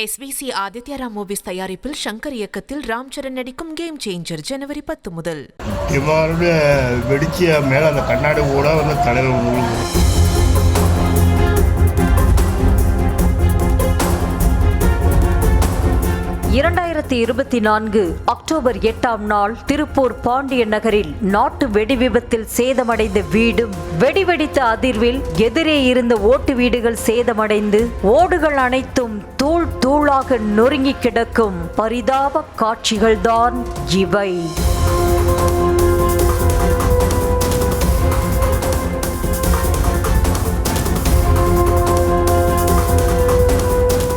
SVC Aditya movies தயாரிப்பில் ஷங்கர் இயக்கத்தில் ராம் சரண் நடிக்கும் கேம் சேஞ்சர் ஜனவரி 10 முதல். இவரோட வெடிச்சிய மேலே அந்த கண்ணாடி கூட வந்து தலைவர் முழுகும். 2024 அக்டோபர் 8ஆம் நாள் திருப்பூர் பாண்டியன் நகரில் நாட்டு வெடி விபத்தில் சேதமடைந்த வீடும் வெடிவெடித்த அதிர்வில் எதிரே இருந்த ஓட்டு வீடுகள் சேதமடைந்து ஓடுகள் அனைத்தும் தூள் தூளாக நொறுங்கி கிடக்கும் பரிதாப காட்சிகள்தான் இவை.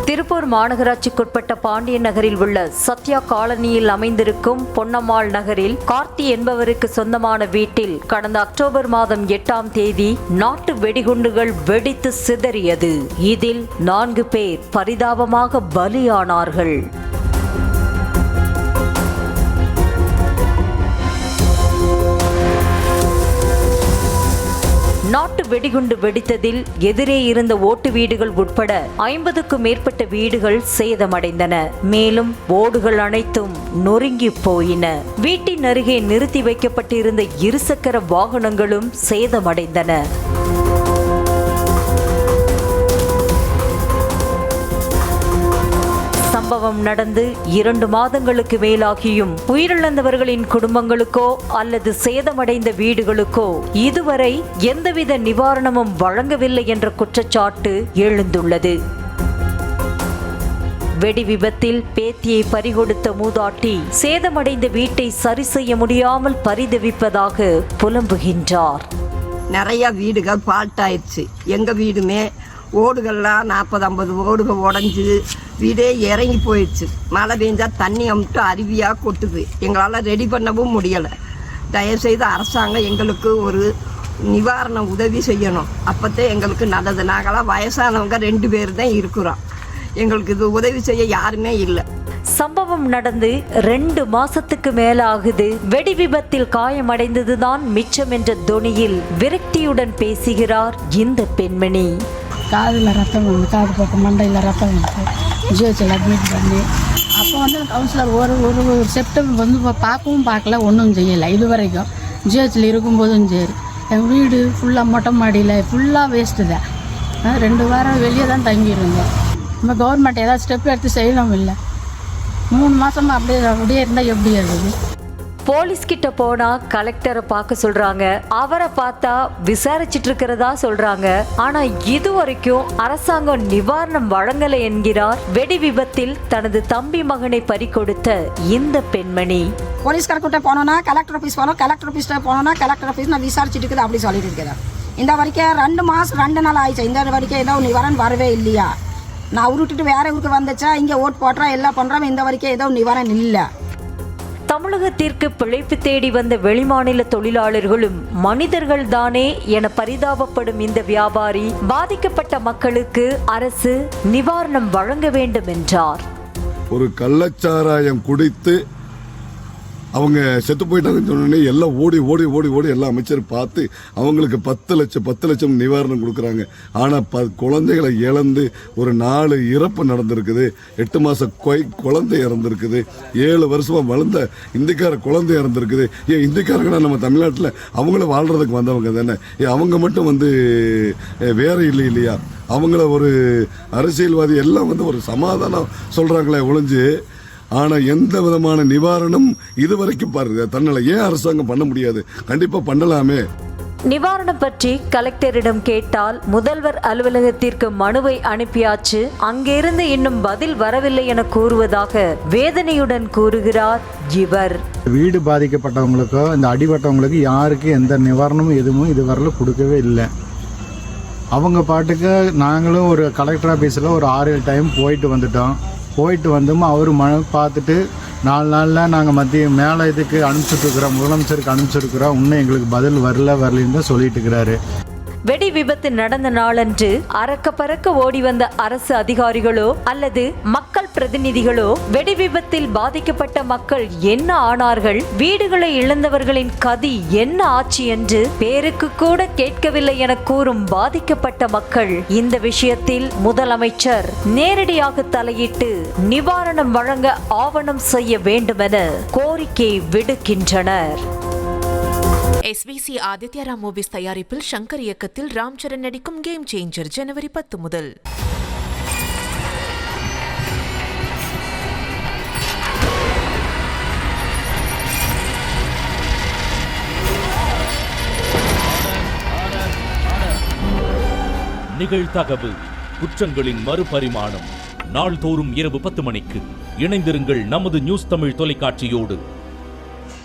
திருப்பூர் மாநகராட்சிக்குட்பட்ட பாண்டியன் நகரில் உள்ள சத்யா காலனியில் அமைந்திருக்கும் பொன்னம்மாள் நகரில் கார்த்தி என்பவருக்கு சொந்தமான வீட்டில் கடந்த அக்டோபர் மாதம் 8ஆம் தேதி நாட்டு வெடிகுண்டுகள் வெடித்து சிதறியது. இதில் 4 பேர் பரிதாபமாக பலியானார்கள். நாட்டு வெடிகுண்டு வெடித்ததில் எதிரே இருந்த ஓட்டு வீடுகள் உட்பட 50க்கும் மேற்பட்ட வீடுகள் சேதமடைந்தன. மேலும் ஓடுகள் அனைத்தும் நொறுங்கி போயின. வீட்டின் அருகே நிறுத்தி வைக்கப்பட்டிருந்த இருசக்கர வாகனங்களும் சேதமடைந்தன. சம்பவம் நடந்து 2 மாதங்களுக்கு மேலாகியும் உயிரிழந்தவர்களின் குடும்பங்களுக்கோ அல்லது சேதமடைந்த வீடுகளுக்கோ இதுவரை எந்தவித நிவாரணமும் வழங்கவில்லை என்ற குற்றச்சாட்டு எழுந்துள்ளது. வெடி விபத்தில் பேத்தியை பறிகொடுத்த மூதாட்டி சேதமடைந்த வீட்டை சரி செய்ய முடியாமல் பரிதவிப்பதாக புலம்புகின்றார். நிறைய வீடுகள் ஃபால்ட் ஆயிடுச்சு. எங்கள் வீடுமே ஓடுகள்லாம் 40-50 ஓடுகள் உடஞ்சி வீடே இறங்கி போயிடுச்சு. மழை பெஞ்சால் தண்ணி அமுட்டு அருவியாக கொட்டுது. எங்களால் ரெடி பண்ணவும் முடியலை. தயவுசெய்து அரசாங்கம் எங்களுக்கு ஒரு நிவாரண உதவி செய்யணும். அப்போத்தான் எங்களுக்கு நல்லது. நாங்களாம் வயசானவங்க 2 பேர் தான் இருக்கிறோம். எங்களுக்கு இது உதவி செய்ய யாருமே இல்லை. சம்பவம் நடந்து 2 மாசத்துக்கு மேல ஆகுது. வெடி விபத்தில் காயமடைந்ததுதான் மிச்சம் என்ற தொனியில் விரக்தியுடன் பேசுகிறார் இந்த பெண்மணி. காதில் ரத்தம் வந்து, காது பக்கம் மண்டையில் ரத்தம் வந்து ஜிஹெச்சில் அட்மிட் பண்ணி அப்போ வந்து கவுன்சிலர் ஒரு செப்டம்பர் வந்து பார்க்கவும் பார்க்கல, ஒன்றும் செய்யலை. இது வரைக்கும் ஜிஹெச்சில் இருக்கும்போதும் சரி. எங்கள் வீடு ஃபுல்லாக மொட்டை மாடியில் ஃபுல்லாக வேஸ்ட்டு தான். 2 வாரம் வெளியே தான் தங்கியிருந்தோம். நம்ம கவர்மெண்ட் ஏதாவது ஸ்டெப் எடுத்து செய்யணும். இல்லை 3 மாதமாக அப்படியே இருந்தால் எப்படி இருக்குது? போலீஸ் கிட்ட போனா கலெக்டரை பார்க்க சொல்றாங்க. அவரை பார்த்தா விசாரிச்சிட்டு இருக்கிறதா சொல்றாங்க. ஆனா இதுவரைக்கும் அரசாங்கம் நிவாரணம் வழங்கலை என்கிறார் வெடி விபத்தில் தனது தம்பி மகனை பறிகொடுத்த இந்த பெண்மணி. போலீஸ்கார்கிட்ட போனோம்னா கலெக்டர் ஆஃபீஸ் போனோம், கலெக்டர் ஆஃபீஸ்ல போனோம்னா கலெக்டர் ஆஃபீஸ் நான் விசாரிச்சுட்டு இருக்குது அப்படி சொல்லிட்டு இருக்கிறேன். இந்த வரைக்கும் 2 மாதம் 2 நாள் ஆயிடுச்சு. இந்த வரைக்கும் ஏதோ நிவாரணம் வரவே இல்லையா? நான் விட்டுட்டு வேற ஊருக்கு வந்துச்சா, இங்கே ஓட்டு போட்டுறா எல்லாம் பண்ணுறோம். இந்த வரைக்கும் ஏதோ நிவாரணம் இல்லை. தமிழகத்திற்கு பிழைப்பு தேடி வந்த வெளிமாநில தொழிலாளர்களும் மனிதர்கள் தானே என பரிதாபப்படும் இந்த வியாபாரி பாதிக்கப்பட்ட மக்களுக்கு அரசு நிவாரணம் வழங்க வேண்டும் என்றார். ஒரு கள்ளச்சாராயம் குடித்து அவங்க செத்து போயிட்டாங்கன்னு சொன்னோடனே எல்லாம் ஓடி ஓடி ஓடி ஓடி எல்லா அமைச்சர் பார்த்து அவங்களுக்கு 10 லட்சம் நிவாரணம் கொடுக்குறாங்க. ஆனால் குழந்தைகளை இழந்து ஒரு 4 இறப்பு நடந்திருக்குது. 8 மாத குழந்தை இறந்துருக்குது. 7 வருஷமாக வளர்ந்த இந்திக்கார குழந்தை இறந்துருக்குது. ஏன் இந்திக்காரங்கன்னா நம்ம தமிழ்நாட்டில் அவங்கள வாழ்கிறதுக்கு வந்தவங்க தானே. அவங்க மட்டும் வந்து வேற இல்லையா? அவங்கள ஒரு அரசியல்வாதி எல்லாம் வந்து ஒரு சமாதானம் சொல்கிறாங்களே ஒழிஞ்சு, ஆனால் எந்த விதமான நிவாரணம் இதுவரைக்கும் பாருங்க தன்னால் ஏன் அரசாங்கம் பண்ண முடியாது? கண்டிப்பாக பண்ணலாமே. நிவாரணம் பற்றி கலெக்டரிடம் கேட்டால் முதல்வர் அலுவலகத்திற்கு மனுவை அனுப்பியாச்சு, அங்கிருந்து இன்னும் பதில் வரவில்லை என கூறுவதாக வேதனையுடன் கூறுகிறார் இவர். வீடு பாதிக்கப்பட்டவங்களுக்கோ இந்த அடிபட்டவங்களுக்கு யாருக்கு எந்த நிவாரணமும் எதுவும் இதுவரையில கொடுக்கவே இல்லை. அவங்க பாட்டுக்கு நாங்களும் ஒரு கலெக்டர் ஆஃபீஸில் ஒரு 6-7 டைம் போயிட்டு வந்தோம். அவர் மனு பார்த்துட்டு 4 நாளில் நாங்கள் மத்திய மேலே இதுக்கு அனுப்பிச்சுட்ருக்குறோம், முதலமைச்சருக்கு அனுப்பிச்சிருக்கிறோம், இன்னும் எங்களுக்கு பதில் வரலன்னு தான் சொல்லிட்டு இருக்கிறாரு. வெடி விபத்து நடந்த நாளன்று அறக்க பறக்க ஓடி வந்த அரசு அதிகாரிகளோ அல்லது மக்கள் பிரதிநிதிகளோ வெடி விபத்தில் பாதிக்கப்பட்ட மக்கள் என்ன ஆனார்கள், வீடுகளை இழந்தவர்களின் கதி என்ன ஆச்சு என்று பேருக்கு கூட கேட்கவில்லை என கூறும் பாதிக்கப்பட்ட மக்கள் இந்த விஷயத்தில் முதலமைச்சர் நேரடியாக தலையிட்டு நிவாரணம் வழங்க ஆவணம் செய்ய வேண்டுமென கோரிக்கை விடுக்கின்றனர். SVC ஆதித்யா ராம் மூவிஸ் தயாரிப்பில் ஷங்கர் இயக்கத்தில் ராம் சரண் நடிக்கும் கேம் சேஞ்சர் ஜனவரி 10 முதல். நிகழ்தகவு குற்றங்களின் மறுபரிமாணம் நாள்தோறும் இரவு 10 மணிக்கு இணைந்திருங்கள் நமது நியூஸ் தமிழ் தொலைக்காட்சியோடு.